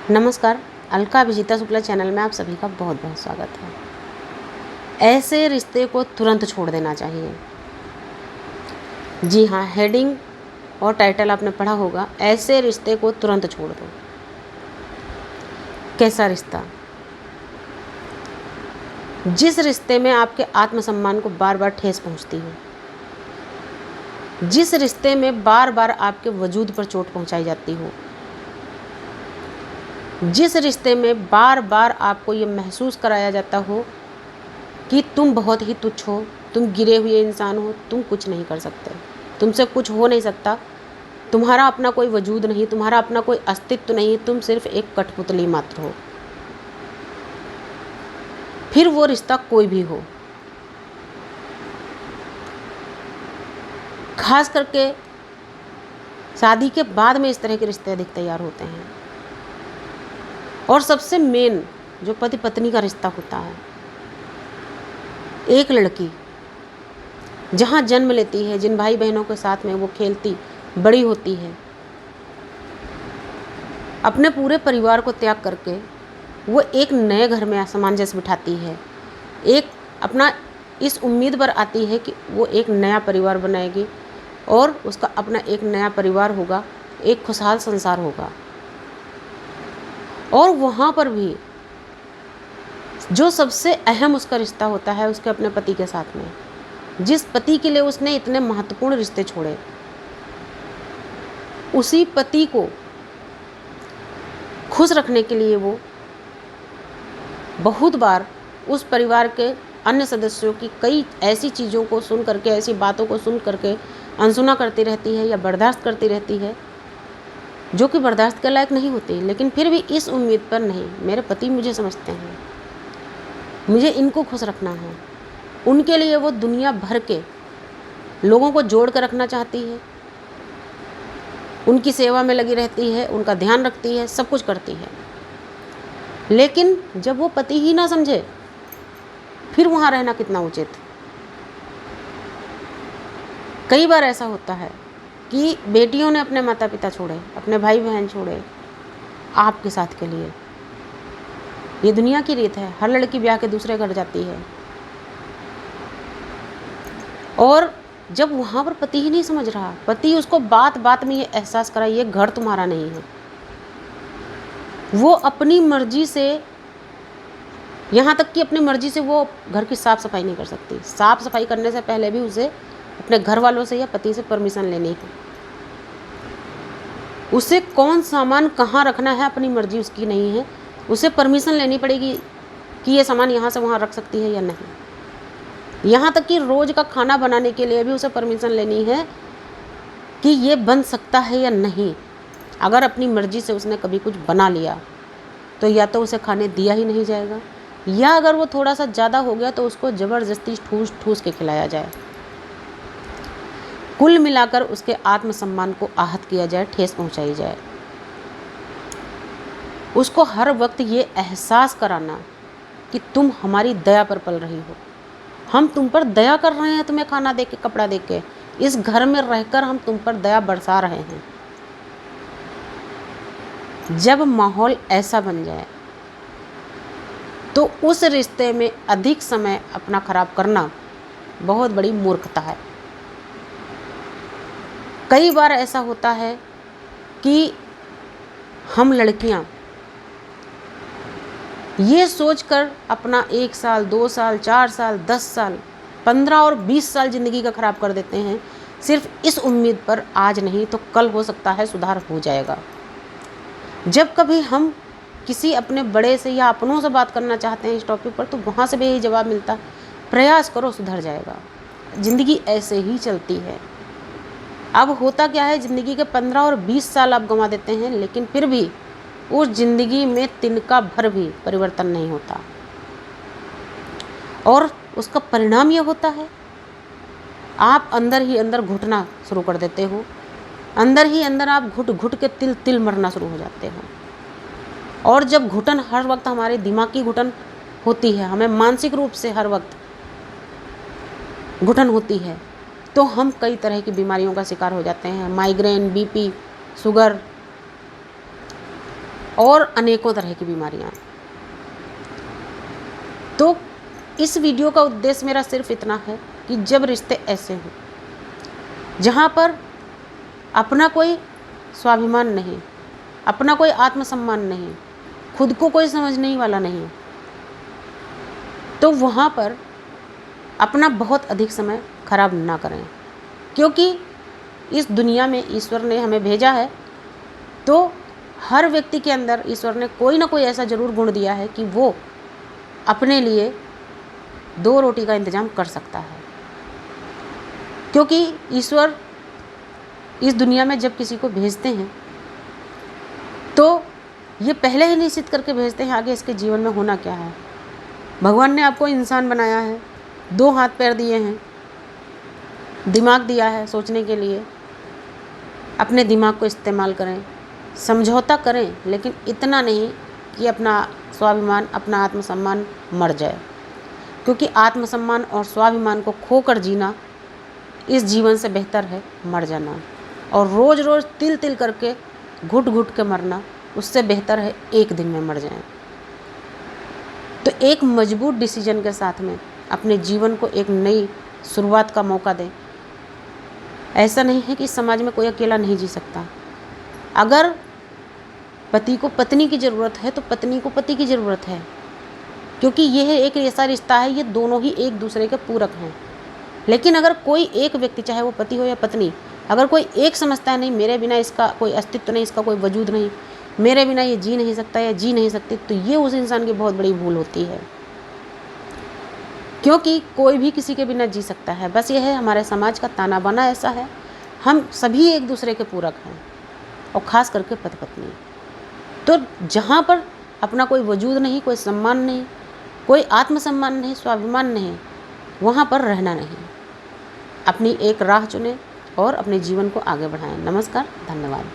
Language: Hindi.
नमस्कार। अलका अभिजीता शुक्ला चैनल में आप सभी का बहुत बहुत स्वागत है। ऐसे रिश्ते को तुरंत छोड़ देना चाहिए। जी हाँ, हेडिंग और टाइटल आपने पढ़ा होगा, ऐसे रिश्ते को तुरंत छोड़ दो। कैसा रिश्ता? जिस रिश्ते में आपके आत्मसम्मान को बार बार ठेस पहुंचती हो, जिस रिश्ते में बार बार आपके वजूद पर चोट पहुंचाई जाती हो, जिस रिश्ते में बार बार आपको ये महसूस कराया जाता हो कि तुम बहुत ही तुच्छ हो, तुम गिरे हुए इंसान हो, तुम कुछ नहीं कर सकते, तुमसे कुछ हो नहीं सकता, तुम्हारा अपना कोई वजूद नहीं, तुम्हारा अपना कोई अस्तित्व नहीं, तुम सिर्फ एक कठपुतली मात्र हो। फिर वो रिश्ता कोई भी हो, खास करके शादी के बाद में इस तरह के रिश्ते अधिक तैयार होते हैं। और सबसे मेन जो पति पत्नी का रिश्ता होता है, एक लड़की जहाँ जन्म लेती है, जिन भाई बहनों के साथ में वो खेलती बड़ी होती है, अपने पूरे परिवार को त्याग करके वो एक नए घर में सामंजस्य बिठाती है, एक अपना इस उम्मीद पर आती है कि वो एक नया परिवार बनाएगी और उसका अपना एक नया परिवार होगा, एक खुशहाल संसार होगा। और वहाँ पर भी जो सबसे अहम उसका रिश्ता होता है उसके अपने पति के साथ में, जिस पति के लिए उसने इतने महत्वपूर्ण रिश्ते छोड़े, उसी पति को खुश रखने के लिए वो बहुत बार उस परिवार के अन्य सदस्यों की कई ऐसी चीज़ों को सुन करके, ऐसी बातों को सुन करके अनसुना करती रहती है या बर्दाश्त करती रहती है, जो कि बर्दाश्त के लायक नहीं होती। लेकिन फिर भी इस उम्मीद पर, नहीं, मेरे पति मुझे समझते हैं, मुझे इनको खुश रखना है, उनके लिए वो दुनिया भर के लोगों को जोड़ कर रखना चाहती है, उनकी सेवा में लगी रहती है, उनका ध्यान रखती है, सब कुछ करती है। लेकिन जब वो पति ही ना समझे, फिर वहाँ रहना कितना उचित। कई बार ऐसा होता है कि बेटियों ने अपने माता पिता छोड़े, अपने भाई बहन छोड़े आपके साथ के लिए। ये दुनिया की रीत है, हर लड़की ब्याह के दूसरे घर जाती है। और जब वहाँ पर पति ही नहीं समझ रहा, पति उसको बात बात में ये एहसास करा, ये घर तुम्हारा नहीं है, वो अपनी मर्जी से, यहाँ तक कि अपनी मर्जी से वो घर की साफ़ सफाई नहीं कर सकती। साफ़ सफाई करने से पहले भी उसे अपने घर वालों से या पति से परमिशन लेनी है। उसे कौन सामान कहाँ रखना है अपनी मर्जी उसकी नहीं है, उसे परमिशन लेनी पड़ेगी कि ये सामान यहाँ से वहाँ रख सकती है या नहीं। यहाँ तक कि रोज़ का खाना बनाने के लिए भी उसे परमिशन लेनी है कि ये बन सकता है या नहीं। अगर अपनी मर्जी से उसने कभी कुछ बना लिया तो या तो उसे खाने दिया ही नहीं जाएगा, या अगर वो थोड़ा सा ज़्यादा हो गया तो उसको ज़बरदस्ती ठूस ठूस के खिलाया जाए। कुल मिलाकर उसके आत्मसम्मान को आहत किया जाए, ठेस पहुंचाई जाए। उसको हर वक्त ये एहसास कराना कि तुम हमारी दया पर पल रही हो, हम तुम पर दया कर रहे हैं, तुम्हें खाना दे के, कपड़ा दे के, इस घर में रहकर हम तुम पर दया बरसा रहे हैं। जब माहौल ऐसा बन जाए तो उस रिश्ते में अधिक समय अपना खराब करना बहुत बड़ी मूर्खता है। कई बार ऐसा होता है कि हम लड़कियां ये सोचकर अपना 1 साल, 2 साल, 4 साल, 10 साल, 15 और 20 साल ज़िंदगी का ख़राब कर देते हैं, सिर्फ इस उम्मीद पर आज नहीं तो कल हो सकता है सुधार हो जाएगा। जब कभी हम किसी अपने बड़े से या अपनों से बात करना चाहते हैं इस टॉपिक पर, तो वहाँ से भी यही जवाब मिलता, प्रयास करो, सुधर जाएगा। ज़िंदगी ऐसे ही चलती है। अब होता क्या है, ज़िंदगी के 15 और 20 साल आप गंवा देते हैं, लेकिन फिर भी उस ज़िंदगी में तिनका भर भी परिवर्तन नहीं होता। और उसका परिणाम ये होता है, आप अंदर ही अंदर घुटना शुरू कर देते हो, अंदर ही अंदर आप घुट घुट के तिल तिल मरना शुरू हो जाते हो। और जब घुटन हर वक्त हमारे दिमाग की घुटन होती है, हमें मानसिक रूप से हर वक्त घुटन होती है, तो हम कई तरह की बीमारियों का शिकार हो जाते हैं। माइग्रेन, बीपी, शुगर, और अनेकों तरह की बीमारियाँ। तो इस वीडियो का उद्देश्य मेरा सिर्फ इतना है कि जब रिश्ते ऐसे हों जहाँ पर अपना कोई स्वाभिमान नहीं, अपना कोई आत्मसम्मान नहीं, खुद को कोई समझने वाला नहीं, तो वहाँ पर अपना बहुत अधिक समय खराब ना करें। क्योंकि इस दुनिया में ईश्वर ने हमें भेजा है, तो हर व्यक्ति के अंदर ईश्वर ने कोई ना कोई ऐसा ज़रूर गुण दिया है कि वो अपने लिए 2 रोटी का इंतज़ाम कर सकता है। क्योंकि ईश्वर इस दुनिया में जब किसी को भेजते हैं तो ये पहले ही निश्चित करके भेजते हैं आगे इसके जीवन में होना क्या है। भगवान ने आपको इंसान बनाया है, 2 हाथ पैर दिए हैं, दिमाग दिया है सोचने के लिए। अपने दिमाग को इस्तेमाल करें, समझौता करें, लेकिन इतना नहीं कि अपना स्वाभिमान, अपना आत्मसम्मान मर जाए। क्योंकि आत्मसम्मान और स्वाभिमान को खोकर जीना इस जीवन से बेहतर है मर जाना। और रोज़ रोज़ तिल तिल करके घुट घुट के मरना उससे बेहतर है एक दिन में मर जाएं। तो एक मजबूत डिसीजन के साथ में अपने जीवन को एक नई शुरुआत का मौका दें। ऐसा नहीं है कि समाज में कोई अकेला नहीं जी सकता। अगर पति को पत्नी की ज़रूरत है तो पत्नी को पति की ज़रूरत है, क्योंकि यह एक ऐसा रिश्ता है, ये दोनों ही एक दूसरे के पूरक हैं। लेकिन अगर कोई एक व्यक्ति, चाहे वो पति हो या पत्नी, अगर कोई एक समझता है नहीं मेरे बिना इसका कोई अस्तित्व नहीं, इसका कोई वजूद नहीं, मेरे बिना ये जी नहीं सकता या जी नहीं सकती, तो ये उस इंसान की बहुत बड़ी भूल होती है। क्योंकि कोई भी किसी के बिना जी सकता है। बस यह है हमारे समाज का ताना बाना ऐसा है, हम सभी एक दूसरे के पूरक हैं, और ख़ास करके पति पत्नी। तो जहाँ पर अपना कोई वजूद नहीं, कोई सम्मान नहीं, कोई आत्मसम्मान नहीं, स्वाभिमान नहीं, वहाँ पर रहना नहीं। अपनी एक राह चुनें और अपने जीवन को आगे बढ़ाएं। नमस्कार, धन्यवाद।